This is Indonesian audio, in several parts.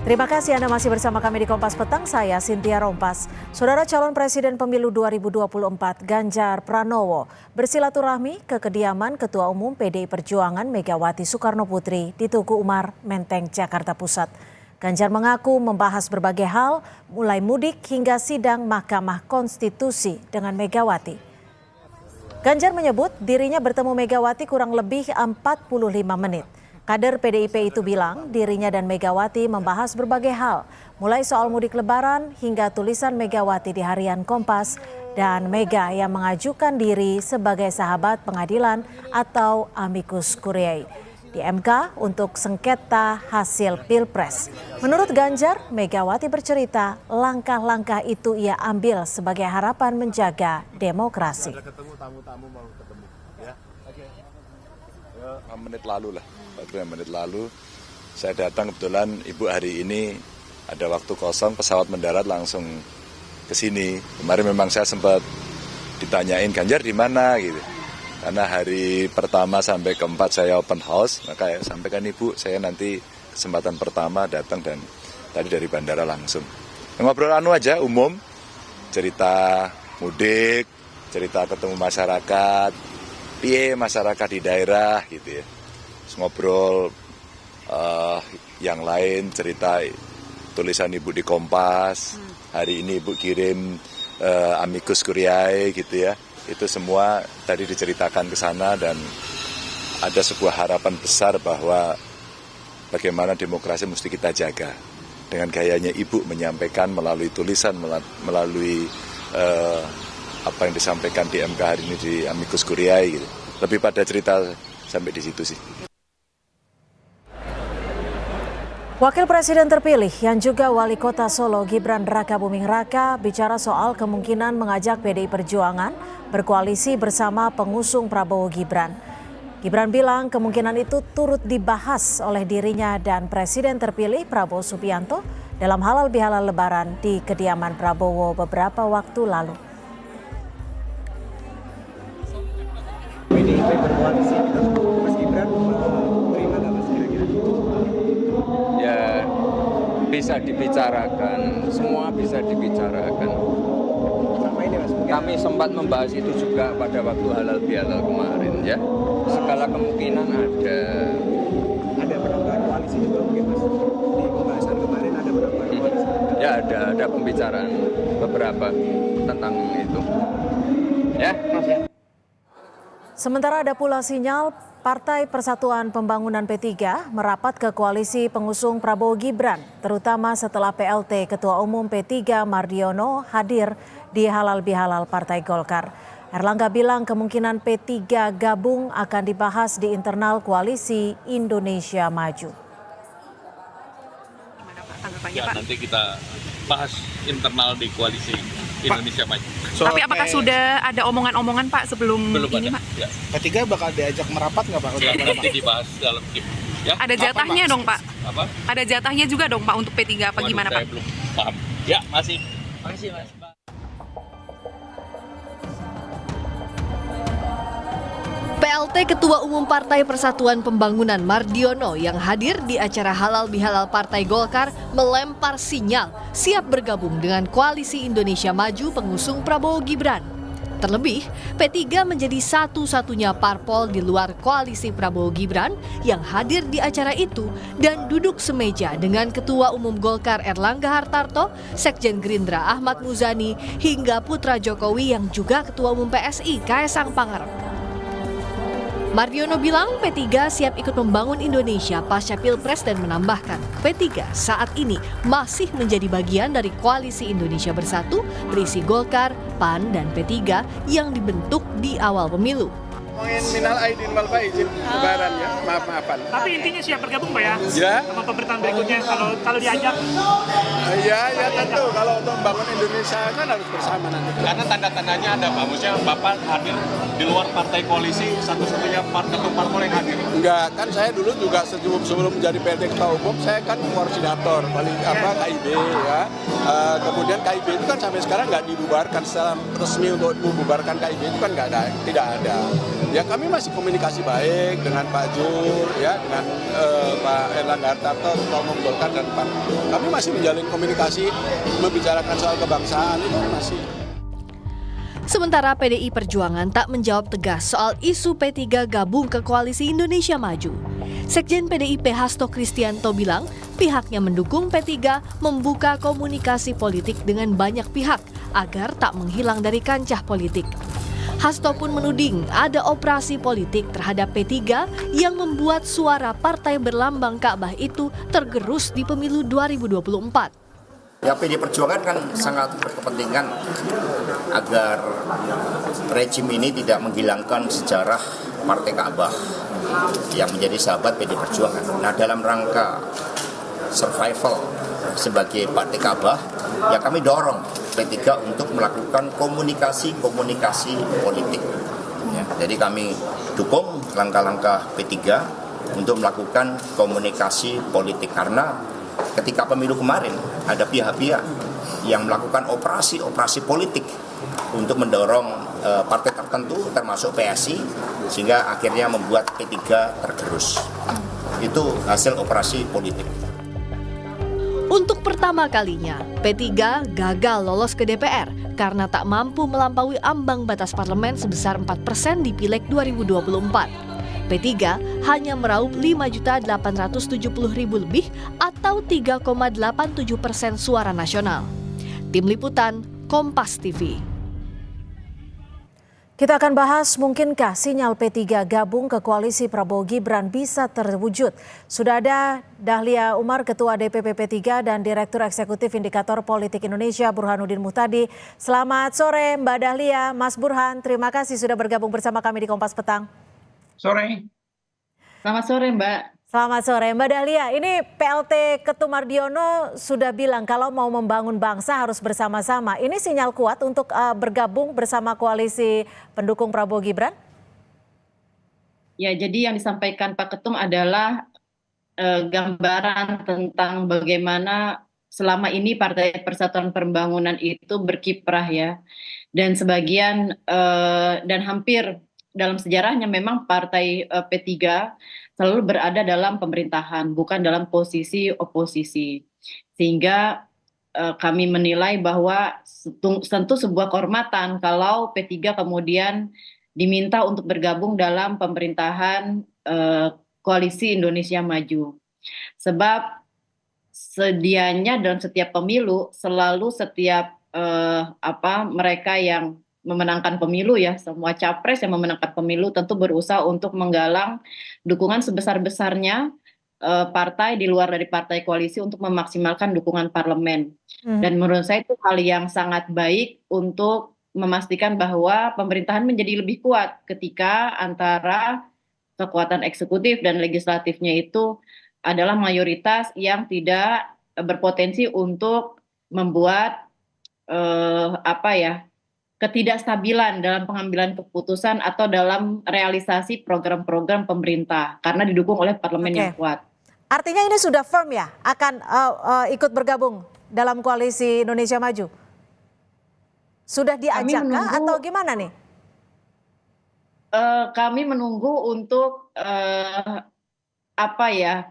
Terima kasih Anda masih bersama kami di Kompas Petang, saya Cynthia Rompas. Saudara calon Presiden Pemilu 2024 Ganjar Pranowo bersilaturahmi ke kediaman Ketua Umum PDI Perjuangan Megawati Soekarno Putri di Tugu Umar, Menteng, Jakarta Pusat. Ganjar mengaku membahas berbagai hal, mulai mudik hingga sidang Mahkamah Konstitusi dengan Megawati. Ganjar menyebut dirinya bertemu Megawati kurang lebih 45 menit. Kader PDIP itu bilang dirinya dan Megawati membahas berbagai hal, mulai soal mudik lebaran hingga tulisan Megawati di harian Kompas dan Mega yang mengajukan diri sebagai sahabat pengadilan atau amicus curiae di MK untuk sengketa hasil Pilpres. Menurut Ganjar, Megawati bercerita langkah-langkah itu ia ambil sebagai harapan menjaga demokrasi. Ada ketemu tamu-tamu mau ketemu ya. Oke. 5 menit lalu lah. 45 menit lalu saya datang, kebetulan Ibu hari ini ada waktu kosong, pesawat mendarat langsung ke sini. Kemarin memang saya sempat ditanyain Ganjar di mana gitu. Karena hari pertama sampai keempat saya open house, maka saya sampaikan Ibu, saya nanti kesempatan pertama datang dan tadi dari bandara langsung. Ngobrol aja umum, cerita mudik, cerita ketemu masyarakat, piye masyarakat di daerah gitu ya. Ngobrol yang lain, cerita tulisan Ibu di Kompas, hari ini Ibu kirim amicus curiae gitu ya, itu semua tadi diceritakan ke sana dan ada sebuah harapan besar bahwa bagaimana demokrasi mesti kita jaga dengan gayanya Ibu menyampaikan melalui tulisan, melalui apa yang disampaikan di MK hari ini di amicus curiae gitu. Lebih pada cerita sampai di situ sih. Wakil Presiden terpilih yang juga Wali Kota Solo Gibran Rakabuming Raka bicara soal kemungkinan mengajak PDI Perjuangan berkoalisi bersama pengusung Prabowo Gibran. Gibran bilang kemungkinan itu turut dibahas oleh dirinya dan Presiden terpilih Prabowo Subianto dalam halal bihalal Lebaran di kediaman Prabowo beberapa waktu lalu. PDIP berkoalisi Mas Gibran terima nggak Mas kira-kira? Ya bisa dibicarakan, semua bisa dibicarakan. Sama ini Mas, Kami sempat membahas itu juga pada waktu halal bihalal kemarin ya. Segala kemungkinan ada. Ada penambahan koalisi juga mungkin Mas. Di pembahasan kemarin ada penambahan koalisi. Ya ada pembicaraan beberapa tentang itu. Ya, Mas ya. Sementara ada pula sinyal Partai Persatuan Pembangunan P3 merapat ke koalisi pengusung Prabowo Gibran, terutama setelah PLT Ketua Umum P3 Mardiono hadir di halal bihalal Partai Golkar. Erlangga bilang kemungkinan P3 gabung akan dibahas di internal koalisi Indonesia Maju. Ya, nanti kita bahas internal di koalisi Indonesia Maju. Tapi apakah sudah ada omongan-omongan Pak sebelum Belum ini ada. Pak? Ya. P3 bakal diajak merapat nggak Pak? Ya, nanti dibahas dalam tim. Ya. Ada jatahnya dong Pak? Apa? Ada jatahnya juga dong Pak untuk P3 apa Waduh, gimana saya Pak? belum paham. Ya, masih. Makasih Mas. PLT Ketua Umum Partai Persatuan Pembangunan Mardiono yang hadir di acara halal bihalal Partai Golkar melempar sinyal siap bergabung dengan koalisi Indonesia Maju pengusung Prabowo Gibran. Terlebih, P3 menjadi satu-satunya parpol di luar koalisi Prabowo Gibran yang hadir di acara itu dan duduk semeja dengan Ketua Umum Golkar Erlangga Hartarto, Sekjen Gerindra Ahmad Muzani, hingga putra Jokowi yang juga Ketua Umum PSI Kaesang Pangarep. Mardiono bilang P3 siap ikut membangun Indonesia pasca Pilpres dan menambahkan P3 saat ini masih menjadi bagian dari koalisi Indonesia Bersatu berisi Golkar, PAN, dan P3 yang dibentuk di awal pemilu. Ngomongin minal aidin wal faizin lebaran ya, maaf-maafan. Tapi intinya siap bergabung Pak ya? Ya. Sama pemerintahan berikutnya kalau diajak. Ya tentu kalau untuk membangun Indonesia kan harus bersama nanti. Karena tanda-tandanya ada Pak, maksudnya Bapak hadir di luar partai koalisi satu-satunya ketua parpol yang hadir. Enggak, kan saya dulu juga sebelum menjadi PLT Ketua Umum, saya kan koordinator KIB ya. Kemudian KIB itu kan sampai sekarang nggak dibubarkan secara resmi untuk membubarkan KIB itu kan tidak ada. Ya kami masih komunikasi baik dengan Pak Jul, ya dengan Pak Erlangga Hartarto, Ketua Umum Golkar dan Pan. Kami masih menjalin komunikasi, membicarakan soal kebangsaan itu masih. Sementara PDI Perjuangan tak menjawab tegas soal isu P3 gabung ke Koalisi Indonesia Maju. Sekjen PDIP Hasto Kristianto bilang pihaknya mendukung P3 membuka komunikasi politik dengan banyak pihak agar tak menghilang dari kancah politik. Hasto pun menuding ada operasi politik terhadap P3 yang membuat suara partai berlambang Ka'bah itu tergerus di pemilu 2024. Ya, PD Perjuangan kan sangat berkepentingan agar rejim ini tidak menghilangkan sejarah Partai Ka'bah yang menjadi sahabat PD Perjuangan. Nah, dalam rangka survival sebagai Partai Ka'bah, ya kami dorong P3 untuk melakukan komunikasi politik. Ya, jadi kami dukung langkah-langkah P3 untuk melakukan komunikasi politik karena ketika pemilu kemarin ada pihak-pihak yang melakukan operasi politik untuk mendorong partai tertentu termasuk PSI sehingga akhirnya membuat P3 tergerus. Itu hasil operasi politik. Untuk pertama kalinya, P3 gagal lolos ke DPR karena tak mampu melampaui ambang batas parlemen sebesar 4% di Pileg 2024. P3 hanya meraup 5.870.000 lebih atau 3,87% suara nasional. Tim Liputan, Kompas TV. Kita akan bahas mungkinkah sinyal P3 gabung ke koalisi Prabowo Gibran bisa terwujud. Sudah ada Dahlia Umar, Ketua DPP P3 dan Direktur Eksekutif Indikator Politik Indonesia Burhanuddin Muhtadi. Selamat sore Mbak Dahlia, Mas Burhan, terima kasih sudah bergabung bersama kami di Kompas Petang. Sore. Selamat sore, Mbak. Selamat sore, Mbak Dahlia. Ini PLT Ketum Mardiono sudah bilang kalau mau membangun bangsa harus bersama-sama. Ini sinyal kuat untuk bergabung bersama koalisi pendukung Prabowo Gibran? Ya, jadi yang disampaikan Pak Ketum adalah gambaran tentang bagaimana selama ini Partai Persatuan Pembangunan itu berkiprah ya. Dan sebagian dan hampir dalam sejarahnya memang partai P3 selalu berada dalam pemerintahan, bukan dalam posisi oposisi. Sehingga kami menilai bahwa tentu sebuah kehormatan kalau P3 kemudian diminta untuk bergabung dalam pemerintahan Koalisi Indonesia Maju. Sebab sedianya dalam setiap pemilu selalu setiap mereka yang memenangkan pemilu ya, semua capres yang memenangkan pemilu tentu berusaha untuk menggalang dukungan sebesar-besarnya partai di luar dari partai koalisi untuk memaksimalkan dukungan parlemen. Dan menurut saya itu hal yang sangat baik untuk memastikan bahwa pemerintahan menjadi lebih kuat ketika antara kekuatan eksekutif dan legislatifnya itu adalah mayoritas yang tidak berpotensi untuk membuat ketidakstabilan dalam pengambilan keputusan atau dalam realisasi program-program pemerintah karena didukung oleh parlemen yang kuat. Artinya ini sudah firm ya akan ikut bergabung dalam koalisi Indonesia Maju? Sudah diajak atau gimana nih? Kami menunggu untuk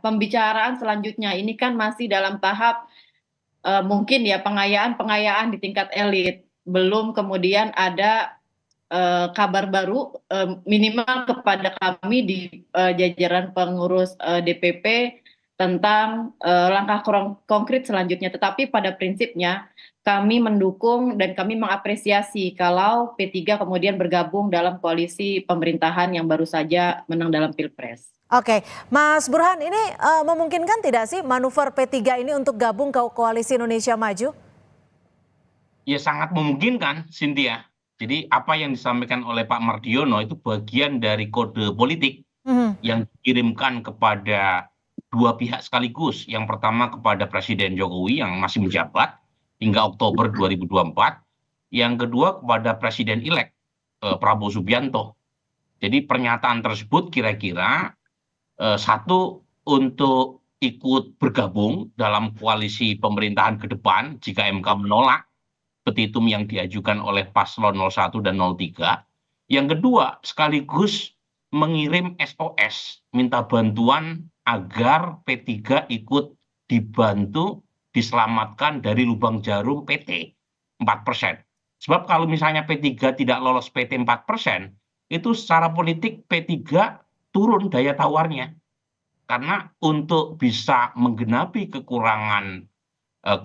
pembicaraan selanjutnya. Ini kan masih dalam tahap mungkin ya pengayaan di tingkat elit. Belum kemudian ada kabar baru minimal kepada kami di jajaran pengurus DPP tentang langkah konkret selanjutnya. Tetapi pada prinsipnya kami mendukung dan kami mengapresiasi kalau P3 kemudian bergabung dalam koalisi pemerintahan yang baru saja menang dalam Pilpres. Oke, Mas Burhan, ini memungkinkan tidak sih manuver P3 ini untuk gabung ke koalisi Indonesia Maju? Ya sangat memungkinkan, Cynthia. Jadi apa yang disampaikan oleh Pak Mardiono itu bagian dari kode politik yang dikirimkan kepada dua pihak sekaligus. Yang pertama kepada Presiden Jokowi yang masih menjabat hingga Oktober 2024. Yang kedua kepada Presiden-elek Prabowo Subianto. Jadi pernyataan tersebut kira-kira satu untuk ikut bergabung dalam koalisi pemerintahan ke depan jika MK menolak petitum yang diajukan oleh paslon 01 dan 03. Yang kedua, sekaligus mengirim SOS, minta bantuan agar P3 ikut dibantu diselamatkan dari lubang jarum PT 4%. Sebab kalau misalnya P3 tidak lolos PT 4%, itu secara politik P3 turun daya tawarnya. Karena untuk bisa menggenapi kekurangan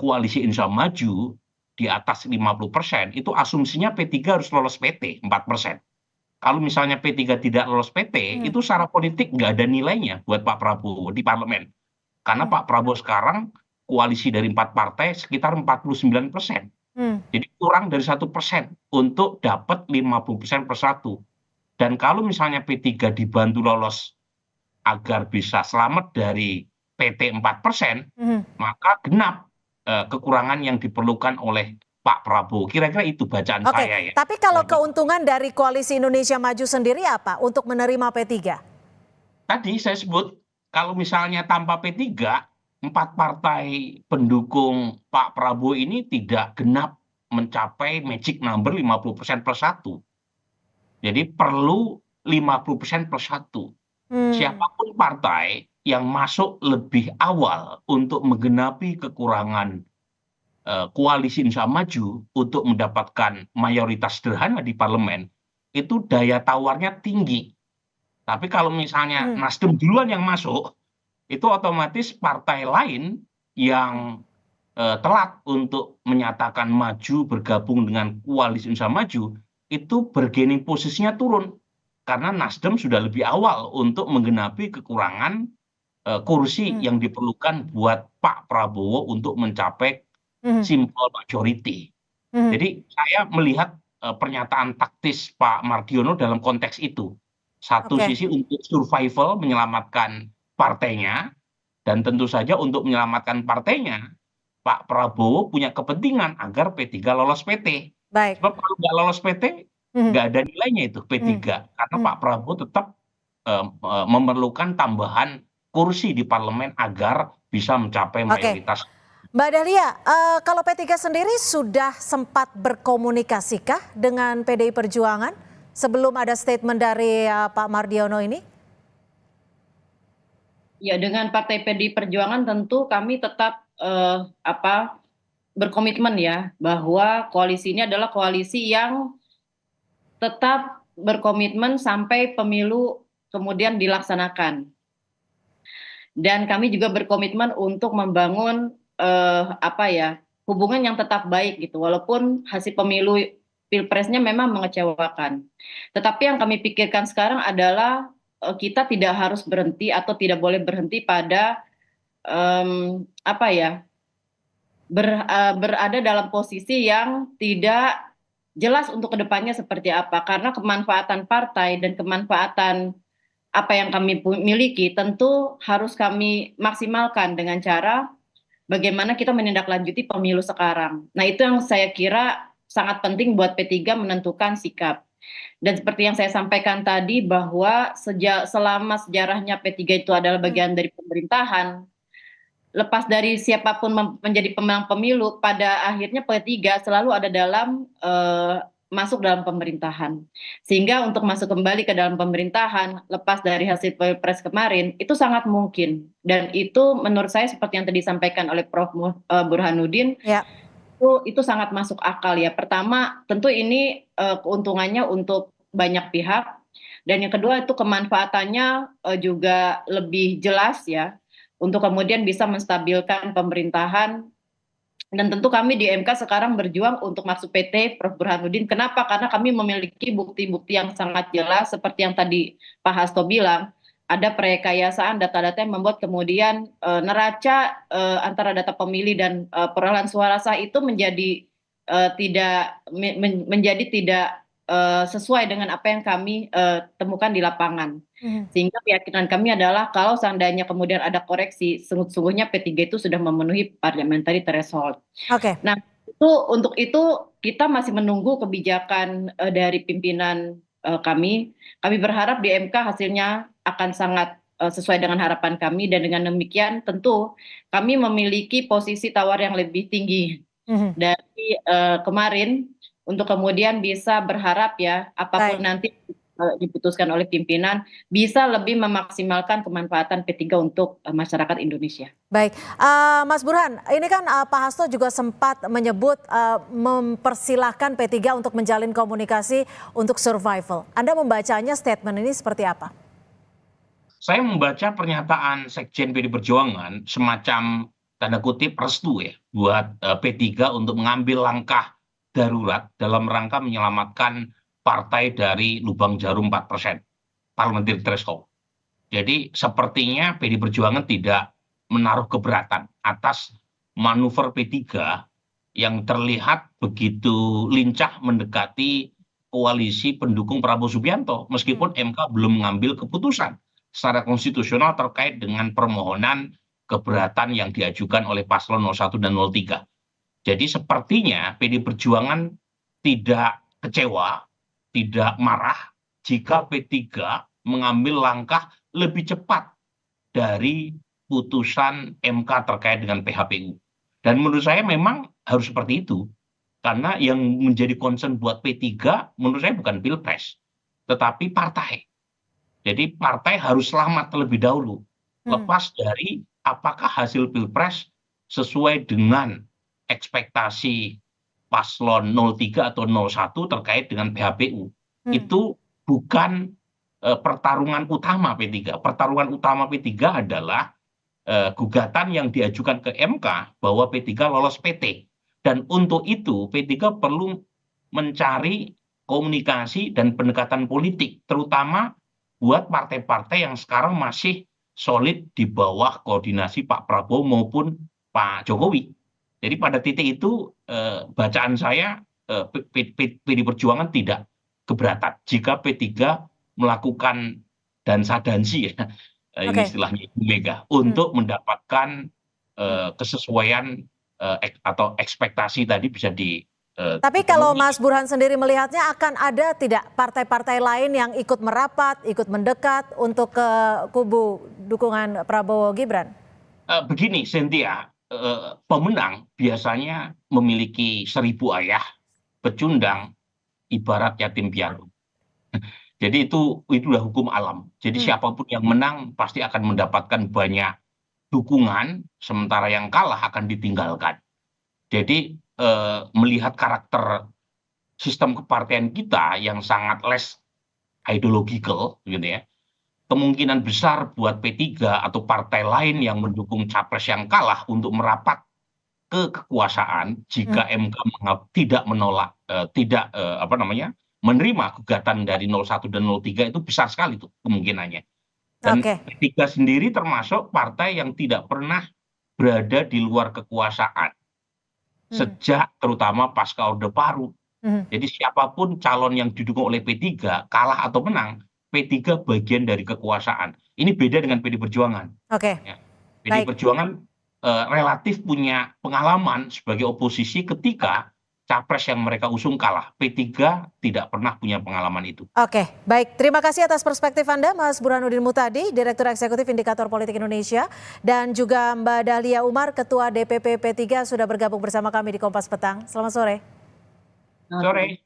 koalisi Indonesia Maju di atas 50%, itu asumsinya P3 harus lolos PT 4%. Kalau misalnya P3 tidak lolos PT, itu secara politik nggak ada nilainya buat Pak Prabowo di parlemen. Karena Pak Prabowo sekarang koalisi dari 4 partai sekitar 49%. Jadi kurang dari 1% untuk dapat 50% persatu. Dan kalau misalnya P3 dibantu lolos agar bisa selamat dari PT 4%, maka genap kekurangan yang diperlukan oleh Pak Prabowo. Kira-kira itu bacaan saya ya. Tapi kalau keuntungan dari Koalisi Indonesia Maju sendiri apa untuk menerima P3? Tadi saya sebut, kalau misalnya tanpa P3, 4 partai pendukung Pak Prabowo ini tidak genap mencapai magic number 50% plus 1. Jadi perlu 50% plus 1. Siapapun partai yang masuk lebih awal untuk menggenapi kekurangan koalisi Indonesia Maju untuk mendapatkan mayoritas sederhana di parlemen, itu daya tawarnya tinggi. Tapi kalau misalnya Nasdem duluan yang masuk, itu otomatis partai lain yang telat untuk menyatakan maju bergabung dengan koalisi Indonesia Maju, itu bargaining posisinya turun. Karena Nasdem sudah lebih awal untuk menggenapi kekurangan kursi yang diperlukan buat Pak Prabowo untuk mencapai simple majority. Jadi saya melihat pernyataan taktis Pak Mardiono dalam konteks itu. Satu sisi untuk survival, menyelamatkan partainya, dan tentu saja untuk menyelamatkan partainya, Pak Prabowo punya kepentingan agar P3 lolos PT. Baik. Sebab kalau nggak lolos PT, nggak ada nilainya itu P3. Karena Pak Prabowo tetap memerlukan tambahan kursi di parlemen agar bisa mencapai mayoritas. Mbak Dahlia, kalau P3 sendiri sudah sempat berkomunikasikah dengan PDI Perjuangan sebelum ada statement dari Pak Mardiono ini? Ya, dengan Partai PDI Perjuangan tentu kami tetap berkomitmen ya bahwa koalisi ini adalah koalisi yang tetap berkomitmen sampai pemilu kemudian dilaksanakan. Dan kami juga berkomitmen untuk membangun hubungan yang tetap baik gitu, walaupun hasil pemilu pilpresnya memang mengecewakan. Tetapi yang kami pikirkan sekarang adalah kita tidak harus berhenti atau tidak boleh berhenti pada berada dalam posisi yang tidak jelas untuk kedepannya seperti apa, karena kemanfaatan partai dan kemanfaatan apa yang kami miliki tentu harus kami maksimalkan dengan cara bagaimana kita menindaklanjuti pemilu sekarang. Nah, itu yang saya kira sangat penting buat P3 menentukan sikap. Dan seperti yang saya sampaikan tadi bahwa selama sejarahnya P3 itu adalah bagian dari pemerintahan, lepas dari siapapun menjadi pemenang pemilu, pada akhirnya P3 selalu ada dalam masuk dalam pemerintahan. Sehingga untuk masuk kembali ke dalam pemerintahan lepas dari hasil Pilpres kemarin itu sangat mungkin, dan itu menurut saya seperti yang tadi disampaikan oleh Prof. Burhanuddin, itu sangat masuk akal ya. Pertama, tentu ini keuntungannya untuk banyak pihak, dan yang kedua itu kemanfaatannya juga lebih jelas ya, untuk kemudian bisa menstabilkan pemerintahan. Dan tentu kami di MK sekarang berjuang untuk masuk PT, Prof. Burhanuddin. Kenapa? Karena kami memiliki bukti-bukti yang sangat jelas seperti yang tadi Pak Hasto bilang, ada perekayasaan data-data yang membuat kemudian neraca antara data pemilih dan perolehan suara sah itu menjadi tidak sesuai dengan apa yang kami temukan di lapangan. Sehingga keyakinan kami adalah kalau seandainya kemudian ada koreksi, sungguh-sungguhnya P3 itu sudah memenuhi parliamentary threshold. Nah, untuk itu kita masih menunggu kebijakan dari pimpinan kami. Kami berharap di MK hasilnya akan sangat sesuai dengan harapan kami, dan dengan demikian tentu kami memiliki posisi tawar yang lebih tinggi dari kemarin untuk kemudian bisa berharap ya apapun nanti diputuskan oleh pimpinan bisa lebih memaksimalkan kemanfaatan P3 untuk masyarakat Indonesia. Baik, Mas Burhan, ini kan Pak Hasto juga sempat menyebut mempersilahkan P3 untuk menjalin komunikasi untuk survival. Anda membacanya statement ini seperti apa? Saya membaca pernyataan Sekjen PD Perjuangan semacam tanda kutip restu ya buat P3 untuk mengambil langkah darurat dalam rangka menyelamatkan partai dari lubang jarum 4% parliamentary threshold. Jadi sepertinya PD Perjuangan tidak menaruh keberatan atas manuver P3 yang terlihat begitu lincah mendekati koalisi pendukung Prabowo Subianto meskipun MK belum mengambil keputusan secara konstitusional terkait dengan permohonan keberatan yang diajukan oleh paslon 01 dan 03. Jadi sepertinya PD Perjuangan tidak kecewa, tidak marah jika P3 mengambil langkah lebih cepat dari putusan MK terkait dengan PHPU. Dan menurut saya memang harus seperti itu. Karena yang menjadi concern buat P3 menurut saya bukan pilpres, tetapi partai. Jadi partai harus selamat terlebih dahulu. Lepas dari apakah hasil pilpres sesuai dengan ekspektasi paslon 03 atau 01 terkait dengan PHPU. Itu bukan pertarungan utama P3. Pertarungan utama P3 adalah gugatan yang diajukan ke MK bahwa P3 lolos PT. Dan untuk itu P3 perlu mencari komunikasi dan pendekatan politik, terutama buat partai-partai yang sekarang masih solid di bawah koordinasi Pak Prabowo maupun Pak Jokowi. Jadi pada titik itu bacaan saya PD Perjuangan tidak keberatan jika P3 melakukan dansa-dansi ya, ini istilahnya Ibu Mega, untuk mendapatkan kesesuaian atau ekspektasi tadi bisa di. Tapi kalau Mas Burhan sendiri melihatnya akan ada tidak partai-partai lain yang ikut merapat, ikut mendekat untuk ke kubu dukungan Prabowo Gibran? Begini Cynthia, pemenang biasanya memiliki 1000 ayah, pecundang ibarat yatim piatu. Jadi itu udah hukum alam. Jadi siapapun yang menang pasti akan mendapatkan banyak dukungan, sementara yang kalah akan ditinggalkan. Jadi melihat karakter sistem kepartian kita yang sangat less ideological, gitu ya, kemungkinan besar buat P3 atau partai lain yang mendukung capres yang kalah untuk merapat ke kekuasaan jika MK tidak menolak, menerima gugatan dari 01 dan 03 itu besar sekali tuh kemungkinannya. Dan P3 sendiri termasuk partai yang tidak pernah berada di luar kekuasaan sejak terutama pasca Orde Baru. Jadi siapapun calon yang didukung oleh P3 kalah atau menang, P3 bagian dari kekuasaan. Ini beda dengan PD Perjuangan. Ya. PD Perjuangan relatif punya pengalaman sebagai oposisi ketika capres yang mereka usung kalah. P3 tidak pernah punya pengalaman itu. Oke, baik. Terima kasih atas perspektif Anda, Mas Burhanuddin Muhtadi, Direktur Eksekutif Indikator Politik Indonesia, dan juga Mbak Dahlia Umar, Ketua DPP P3, sudah bergabung bersama kami di Kompas Petang. Selamat sore. Sore.